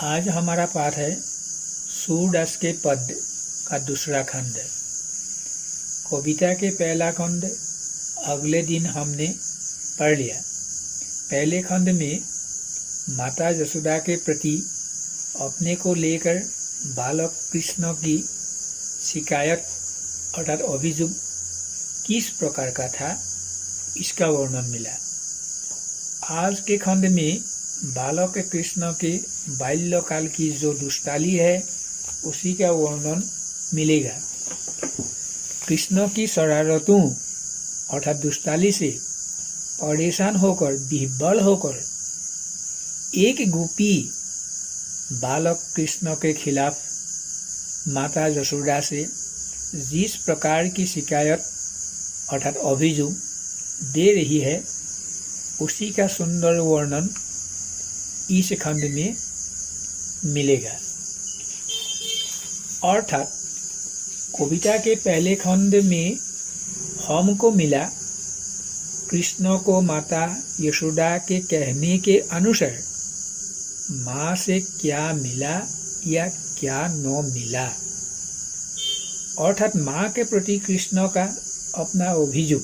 आज हमारा पाठ है सूरदास के पद का दूसरा खंड। कविता के पहला खंड अगले दिन हमने पढ़ लिया। पहले खंड में माता यशोदा के प्रति अपने को लेकर बालक कृष्ण की शिकायत अर्थात अभियोग किस प्रकार का था, इसका वर्णन मिला। आज के खंड में बालक कृष्ण के बाल्यकाल की जो दुष्टाली है उसी का वर्णन मिलेगा। कृष्ण की शरारतों अर्थात दुष्टाली से परेशान होकर विह्वल होकर एक गोपी बालक कृष्ण के खिलाफ माता यशोदा से जिस प्रकार की शिकायत अर्थात अभियोग दे रही है उसी का सुंदर वर्णन इस खंड में मिलेगा। अर्थात कविता के पहले खंड में हमको मिला कृष्ण को माता यशोदा के कहने के अनुसार माँ से क्या मिला या क्या न मिला, अर्थात माँ के प्रति कृष्ण का अपना अभियोग।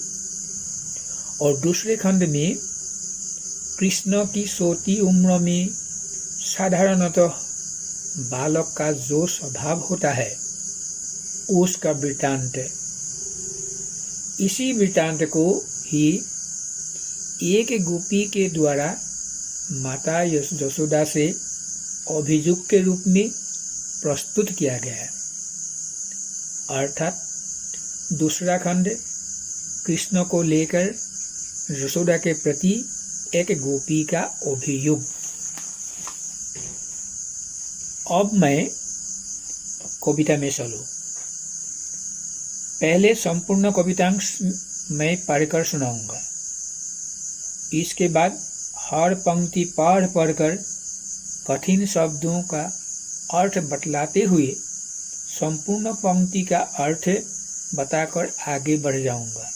और दूसरे खंड में कृष्ण की सोती उम्र में साधारणतः बालक का जो स्वभाव होता है उसका वृत्तांत। इसी वृत्तांत को ही एक गोपी के द्वारा माता यशोदा से अभियोग के रूप में प्रस्तुत किया गया। अर्थात दूसरा खंड कृष्ण को लेकर यशोदा के प्रति एक गोपी का अभियोग। अब मैं कविता में चलूं। पहले संपूर्ण कवितांश मैं पढ़कर सुनाऊंगा। इसके बाद हर पंक्ति पढ़ पढ़कर कठिन शब्दों का अर्थ बतलाते हुए संपूर्ण पंक्ति का अर्थ बताकर आगे बढ़ जाऊंगा।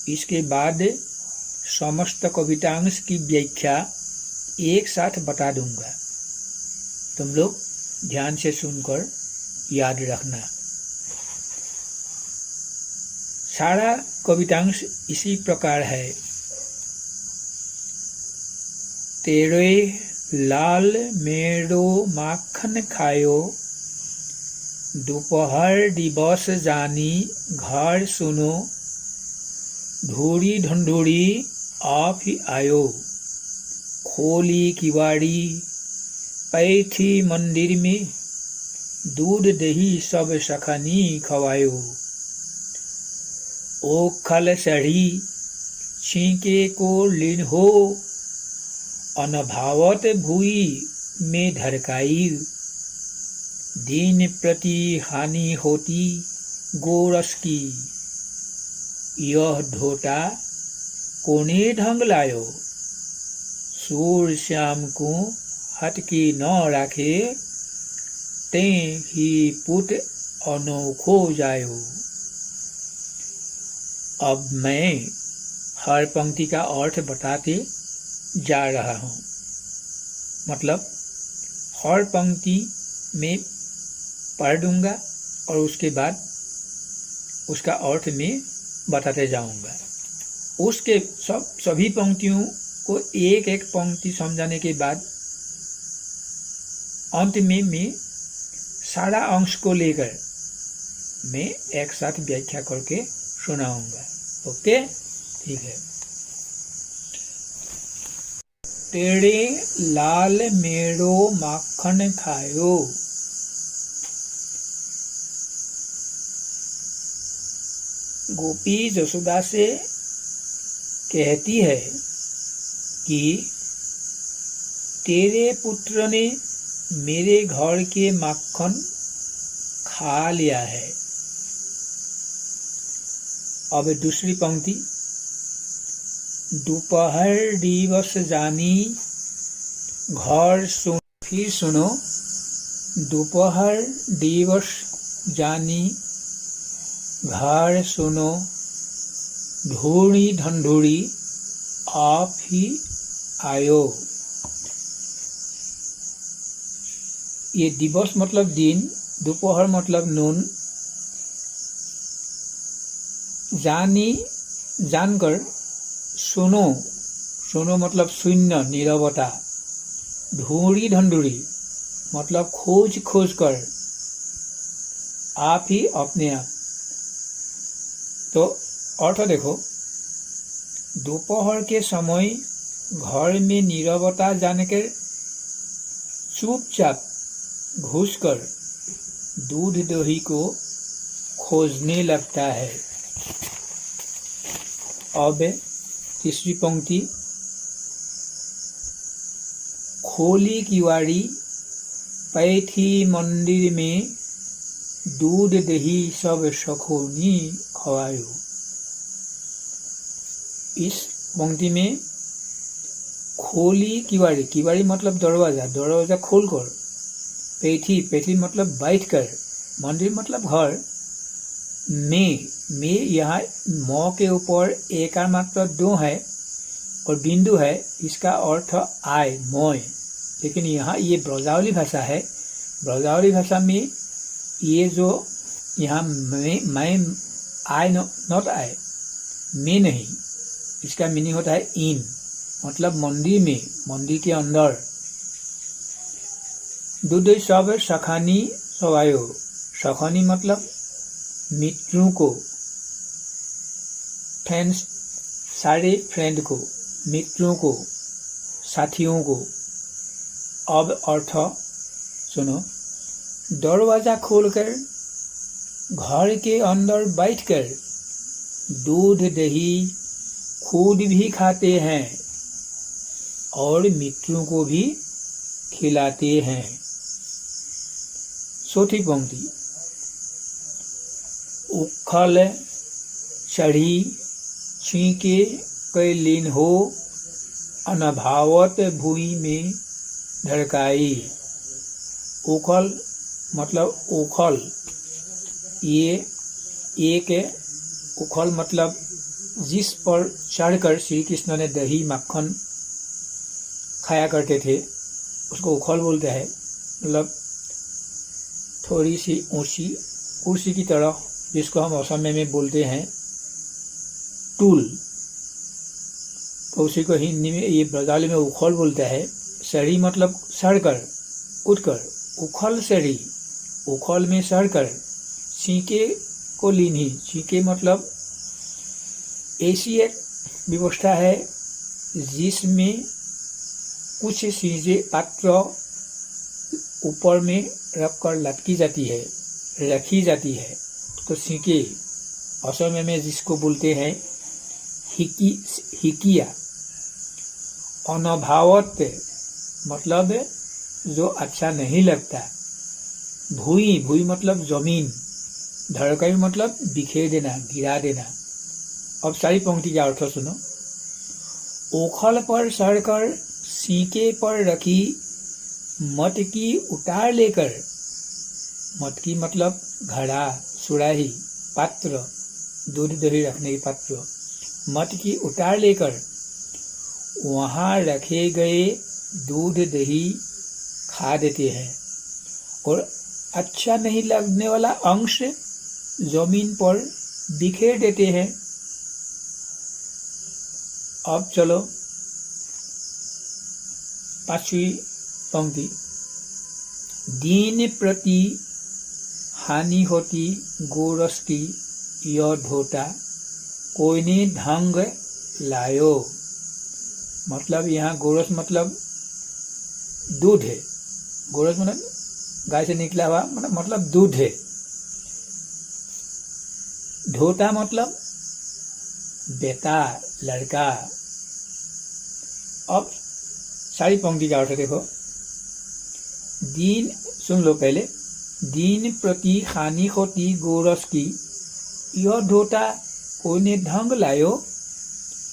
इसके बाद समस्त कवितांश की व्याख्या एक साथ बता दूंगा। तुम लोग ध्यान से सुनकर याद रखना। सारा कवितांश इसी प्रकार है। तेरे लाल मेरो माखन खायो, दोपहर दिवस जानी घर सुनो, ढोरी ढंढोरी आप ही आयो, खोली किवाड़ी पैथी मंदिर में, दूध दही सब सखनी खवायो, ओ खल सड़ी छींके को लीन हो, अनभावत भूई में धरकाई, दिन प्रति हानि होती गोरस की, यह ढोटा कोने ढंग लायो, सूर श्याम को हटकी न राखे, ते ही पुट अनोखो जायो। अब मैं हर पंक्ति का अर्थ बताते जा रहा हूँ। मतलब हर पंक्ति में पढ़ दूंगा और उसके बाद उसका अर्थ में बताते जाऊंगा। उसके सभी पंक्तियों को एक एक पंक्ति समझाने के बाद अंत में मैं सारा अंश को लेकर मैं एक साथ व्याख्या करके सुनाऊंगा। ओके, ठीक है। तेरे लाल मेरो माखन खायो। गोपी यशोदा से कहती है कि तेरे पुत्र ने मेरे घर के माखन खा लिया है। अब दूसरी पंक्ति, दोपहर दिवस जानी घर सुनो। फिर सुनो, दोपहर दिवस जानी घर सुनो, ढोड़ी ढंढोड़ी आप ही आयो। ये दिवस मतलब दिन, दोपहर मतलब नून। जानकर, सुनो, सुनो मतलब शून्य, नीरवता। ढूंढी ढंढूरी मतलब खोज खोज कर, आप ही अपने आप। तो अर्थ देखो, दोपहर के समय घर में नीरवता जानकर चुपचाप घुसकर दूध दही को खोजने लगता है। अब तीसरी पंक्ति, खोली किवाड़ी पैथी मंदिर में दूध दही सब सखोनी खवायो। इस पंक्ति में खोली किवाड़ी, किवाड़ी मतलब दरवाजा, दरवाजा खोलकर। पैथी, पैथी मतलब बैठकर। मंदिर मतलब घर। में यहाँ म के ऊपर एकार मात्र दो है और बिंदु है, इसका अर्थ आय, मोय। लेकिन यहाँ ये ब्रजावली भाषा है। ब्रजावली भाषा में ये जो यहाँ मैं आय नॉट आय, में नहीं, इसका मीनिंग होता है इन, मतलब मंदिर में, मंदिर के अंदर। दूध सब सखानी सवायो। सखानी मतलब मित्रों को, फ्रेंड्स, सारे फ्रेंड को, मित्रों को, साथियों को। अब अर्थ सुनो, दरवाजा खोलकर घर के अंदर बैठकर दूध दही खुद भी खाते हैं और मित्रों को भी खिलाते हैं। चौथी पंक्ति, उखल चढ़ी छींके कैलीन हो अनभावत भूमि में धड़काई। उखल मतलब उखल, ये एक है। उखल मतलब जिस पर चढ़कर श्री कृष्ण ने दही मक्खन खाया करते थे, उसको उखल बोलते हैं। मतलब थोड़ी सी ऊंची कुर्सी की तरह, जिसको हम असम में बोलते हैं टूल, तो उसी को हिंदी में, ये ब्रजावली में उखल बोलता है। सड़ी मतलब सड़कर, उठकर, उखल सड़ी, उखल में सड़कर। छींके को लीनी, छींके मतलब ऐसी एक व्यवस्था है जिसमें कुछ चीजें पात्र ऊपर में रखकर लटकी जाती है, रखी जाती है। तो छींके असम में जिसको बोलते हैं हिकिया। अनभावत मतलब जो अच्छा नहीं लगता। भूई, भूई मतलब जमीन। धड़काई मतलब बिखेर देना, गिरा देना। अब सारी पंक्ति का अर्थ सुनो, ओखल पर सड़कर सीके पर रखी मटकी उतार लेकर। मटकी मतलब घड़ा, सुराही, पात्र, दूध दही रखने के पात्र। मटकी उतार लेकर वहां रखे गए दूध दही खा देते हैं और अच्छा नहीं लगने वाला अंश जमीन पर बिखेर देते हैं। अब चलो पांचवी पंक्ति, दिन प्रति हानि होती गोरस की यह ढोटा कोई ने ढंग लायो। मतलब यहाँ गोरस मतलब दूध है। गोरस मतलब गाय से निकला हुआ मतलब दूध है। ढोटा मतलब बेटा, लड़का। अब सारी पंक्ति का अर्थ देखो, दिन, सुन लो पहले, दिन प्रति हानि होती गोरस की यह ढोटा कोई ने ढंग लायो।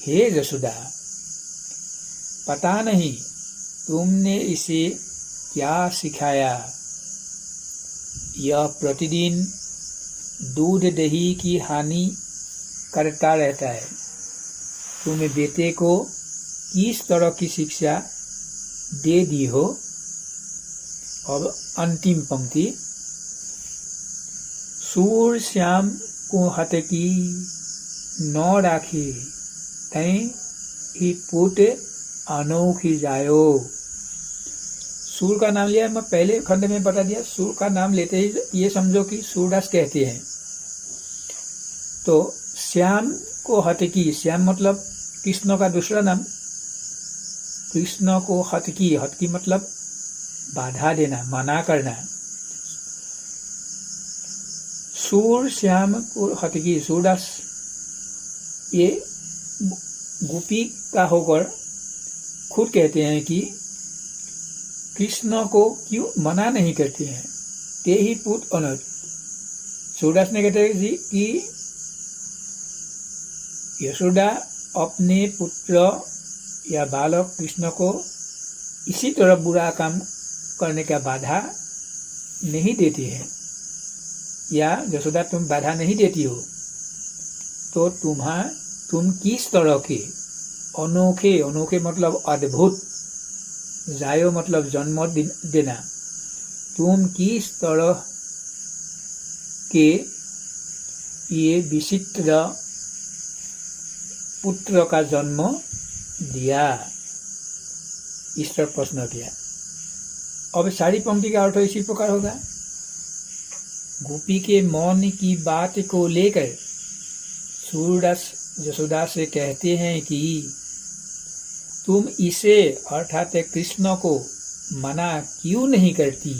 हे जसोदा, पता नहीं तुमने इसे क्या सिखाया। यह प्रतिदिन दूध दही की हानि करता रहता है। तुम बेटे को किस तरह की शिक्षा दे दी हो। अब अंतिम पंक्ति, सूर श्याम को हतकी न राखी तैं ही पुट अनोखी जायो। सूर का नाम लिया, मैं पहले खंड में बता दिया। सूर का नाम लेते ही ये समझो कि सूरदास कहते हैं। तो श्याम को हतकी, श्याम मतलब कृष्ण का दूसरा नाम। कृष्ण को हतकी, हतकी मतलब बाधा देना, मना करना। सूर श्याम को हतकी, सूरदास ये गोपी का होकर खुद कहते हैं कि कृष्ण को क्यों मना नहीं करते हैं, ते ही पुट अनोख। सूरदास ने कहते हैं कि यशोदा अपने पुत्र या बालक कृष्ण को इसी तरह बुरा काम करने का बाधा नहीं देती है, या यशोदा तुम बाधा नहीं देती हो, तो तुम किस तरह के अनोखे, अनोखे मतलब अद्भुत, जायो मतलब जन्म देना, तुम किस तरह के ये विचित्र पुत्र का जन्म दिया, इस तरह प्रश्न किया। अब सारी पंक्ति का अर्थ इसी प्रकार होगा। गोपी के मौन की बात को लेकर सूरदास यशोदा से कहते हैं कि तुम इसे अर्थात कृष्ण को मना क्यों नहीं करती।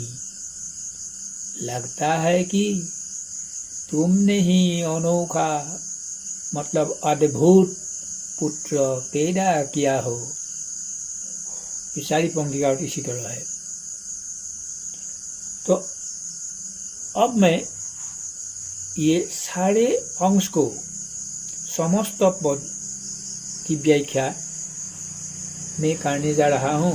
लगता है कि तुमने ही अनोखा मतलब अद्भुत पुत्र पैदा किया हो। ये सारी पंक्ति का अर्थ इसी तरह है। तो अब मैं ये सारे अंश को, समस्त पद की व्याख्या में करने जा रहा हूँ।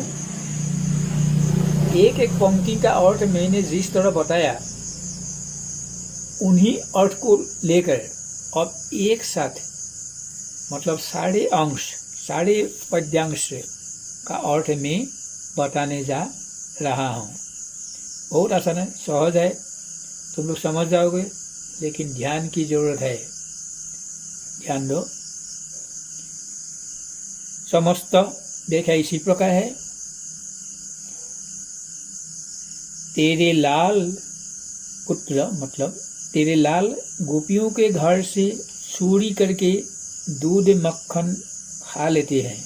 एक एक पंक्ति का अर्थ मैंने जिस तरह बताया, उन्हीं अर्थ को लेकर अब एक साथ मतलब सारे अंश, सारे पद्यांश का अर्थ में बताने जा रहा हूँ। बहुत आसान है, सहज है, तुम लोग समझ जाओगे, लेकिन ध्यान की जरूरत है। ध्यान दो। समस्त देखा इसी प्रकार है। तेरे लाल पुत्र मतलब तेरे लाल गोपियों के घर से चोरी करके दूध मक्खन खा लेते हैं।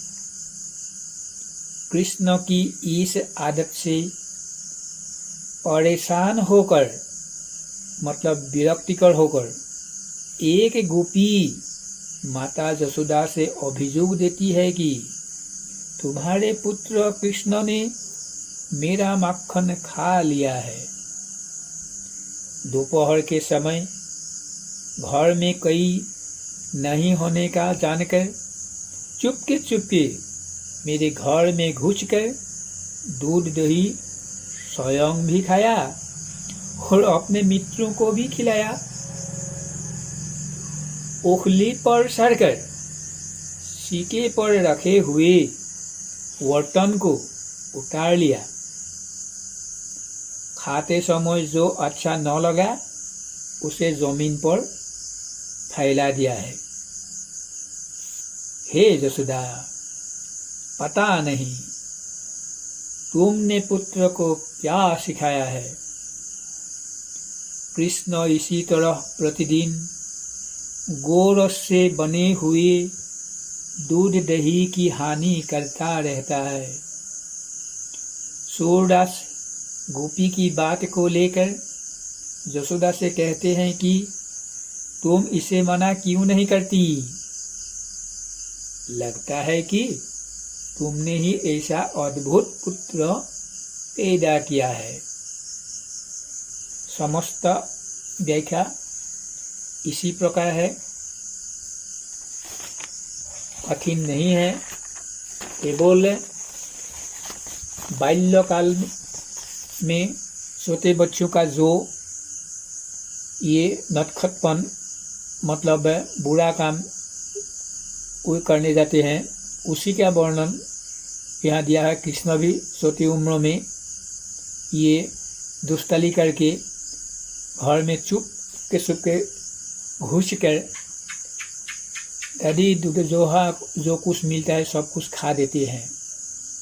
कृष्ण की इस आदत से परेशान होकर मतलब विरक्तिकर होकर एक गोपी माता यशोदा से अभियोग देती है कि तुम्हारे पुत्र कृष्ण ने मेरा मक्खन खा लिया है। दोपहर के समय घर में कोई नहीं होने का जानकर चुपके मेरे घर में घुसकर दूध दही स्वयं भी खाया और अपने मित्रों को भी खिलाया। ओखली पर सड़कर सीके पर रखे हुए बर्तन को उतार लिया। खाते समय जो अच्छा न लगा उसे जमीन पर फैला दिया है। हे यशोदा, पता नहीं तुमने पुत्र को क्या सिखाया है। कृष्ण इसी तरह प्रतिदिन गोरस से बने हुए दूध दही की हानि करता रहता है। सूरदास गोपी की बात को लेकर यशोदा से कहते हैं कि तुम इसे मना क्यों नहीं करती। लगता है कि तुमने ही ऐसा अद्भुत पुत्र पैदा किया है। समस्त व्याख्या इसी प्रकार है, कठिन नहीं है। केवल बाल्यकाल में छोटे बच्चों का जो ये नटखटपन मतलब बुरा काम वो करने जाते हैं, उसी का वर्णन यहाँ दिया है। कृष्ण भी छोटी उम्र में ये दुष्टली करके घर में चुप के घुस कर दादी जो कुछ मिलता है सब कुछ खा देते हैं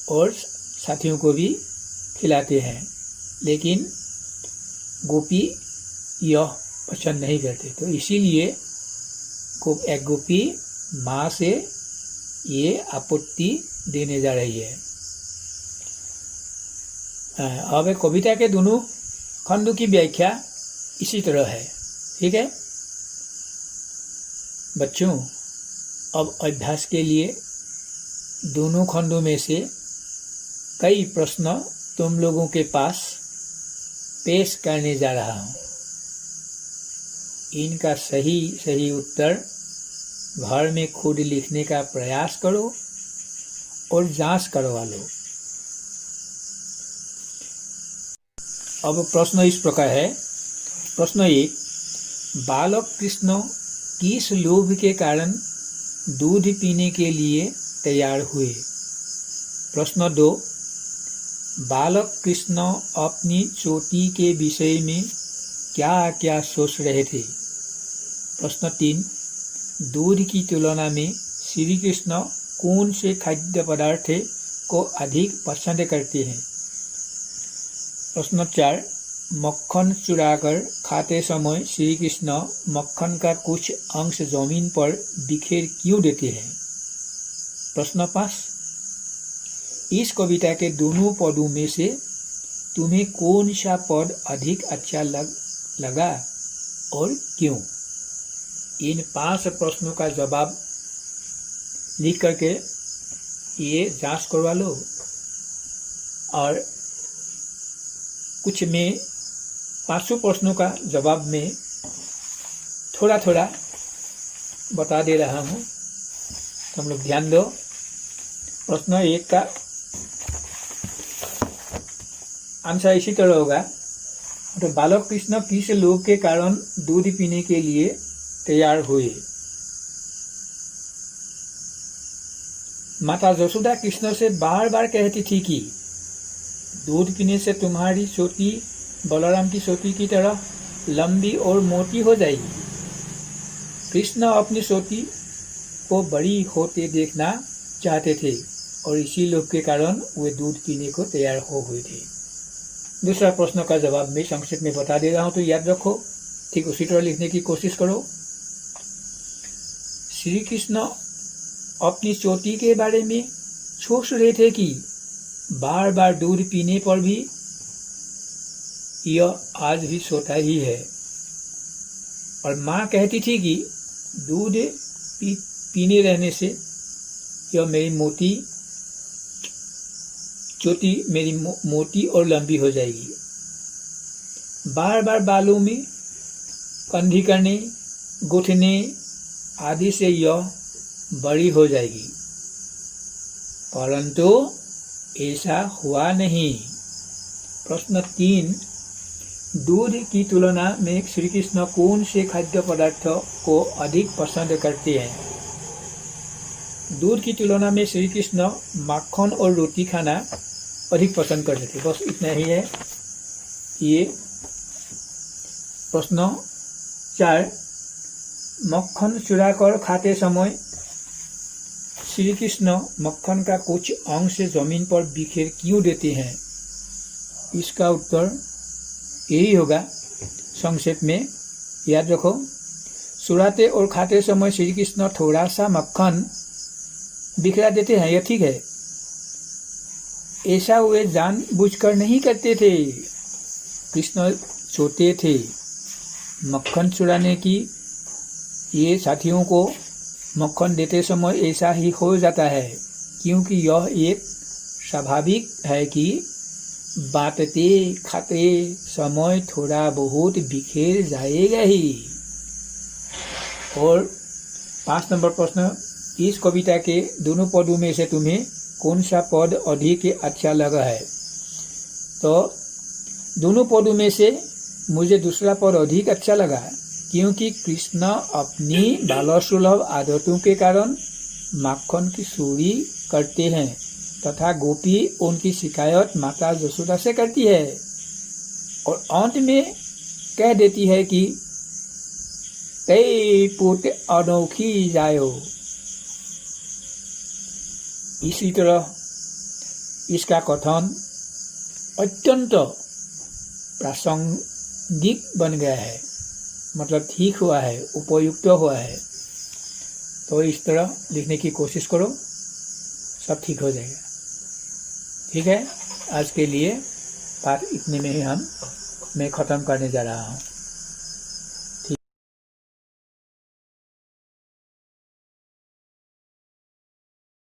और साथियों को भी खिलाते हैं, लेकिन गोपी यह पसंद नहीं करते। तो इसीलिए एक गोपी माँ से ये आपत्ति देने जा रही है। अब कविता के दोनों खंडों की व्याख्या इसी तरह है। ठीक है बच्चों, अब अभ्यास के लिए दोनों खंडों में से कई प्रश्न तुम लोगों के पास पेश करने जा रहा हूँ। इनका सही उत्तर घर में खुद लिखने का प्रयास करो और जांच करवा लो। अब प्रश्न इस प्रकार है। प्रश्न 1, बालक कृष्ण किस लोभ के कारण दूध पीने के लिए तैयार हुए? प्रश्न 2, बालक कृष्ण अपनी चोटी के विषय में क्या क्या सोच रहे थे? प्रश्न 3, दूध की तुलना में श्री कृष्ण कौन से खाद्य पदार्थ को अधिक पसंद करते हैं? प्रश्न 4, मक्खन चुराकर खाते समय श्री कृष्ण मक्खन का कुछ अंश जमीन पर बिखेर क्यों देते हैं? प्रश्न 5, इस कविता के दोनों पदों में से तुम्हें कौन सा पद अधिक अच्छा लगा और क्यों? इन 5 प्रश्नों का जवाब लिख करके ये जांच करवा लो और कुछ में 500 प्रश्नों का जवाब में थोड़ा थोड़ा बता दे रहा हूँ, तुम लोग ध्यान दो। प्रश्न 1 का आंसर इसी तरह होगा। तो बालक कृष्ण किस लोभ के कारण दूध पीने के लिए तैयार हुए? माता यशोदा कृष्ण से बार बार कहती थी कि दूध पीने से तुम्हारी चोटी बलराम की चोटी की तरह लंबी और मोटी हो जाएगी। कृष्ण अपनी चोटी को बड़ी होते देखना चाहते थे और इसी लोभ के कारण वे दूध पीने को तैयार हो हुए थे। दूसरा प्रश्न का जवाब मैं संक्षेप में बता दे रहा हूं, तो याद रखो, ठीक उसी तरह लिखने की कोशिश करो। श्री कृष्ण अपनी चोटी के बारे में सोच रहे थे कि बार बार दूध पीने पर भी यह आज भी सोता ही है, और माँ कहती थी कि दूध पीने रहने से यह मेरी चोटी मेरी मोटी और लंबी हो जाएगी। बार बार बालों में कंघी करने, गूंथने आदि से यह बड़ी हो जाएगी, परंतु ऐसा हुआ नहीं। प्रश्न 3, दूध की तुलना में श्री कृष्ण कौन से खाद्य पदार्थ को अधिक पसंद करते हैं? दूध की तुलना में श्री कृष्ण माखन और रोटी खाना अधिक पसंद करते थे। बस इतना ही है। ये प्रश्न 4, मक्खन चुराकर खाते समय श्री कृष्ण मक्खन का कुछ अंश जमीन पर बिखेर क्यों देते हैं? इसका उत्तर यही होगा। संक्षेप में याद रखो, चुराते और खाते समय श्री कृष्ण थोड़ा सा मक्खन बिखरा देते हैं, यह ठीक है। ऐसा वे जानबूझकर नहीं करते थे। कृष्ण छोटे थे, मक्खन चुराने की ये साथियों को मक्खन देते समय ऐसा ही हो जाता है, क्योंकि यह एक स्वाभाविक है कि बांटते खाते समय थोड़ा बहुत बिखेर जाएगा ही। और 5 नंबर प्रश्न, इस कविता के दोनों पदों में से तुम्हें कौन सा पद अधिक अच्छा लगा है? तो दोनों पदों में से मुझे दूसरा पद अधिक अच्छा लगा, क्योंकि कृष्ण अपनी बालसुलभ आदतों के कारण माखन की चोरी करते हैं तथा गोपी उनकी शिकायत माता यशोदा से करती है। और अंत में कह देती है कि ते पुत अनोखी जायो। इसी तरह इसका कथन अत्यंत प्रासंगिक बन गया है, मतलब ठीक हुआ है, उपयुक्त हुआ है। तो इस तरह लिखने की कोशिश करो, सब ठीक हो जाएगा। ठीक है, आज के लिए पाठ इतने में ही मैं ख़त्म करने जा रहा हूँ।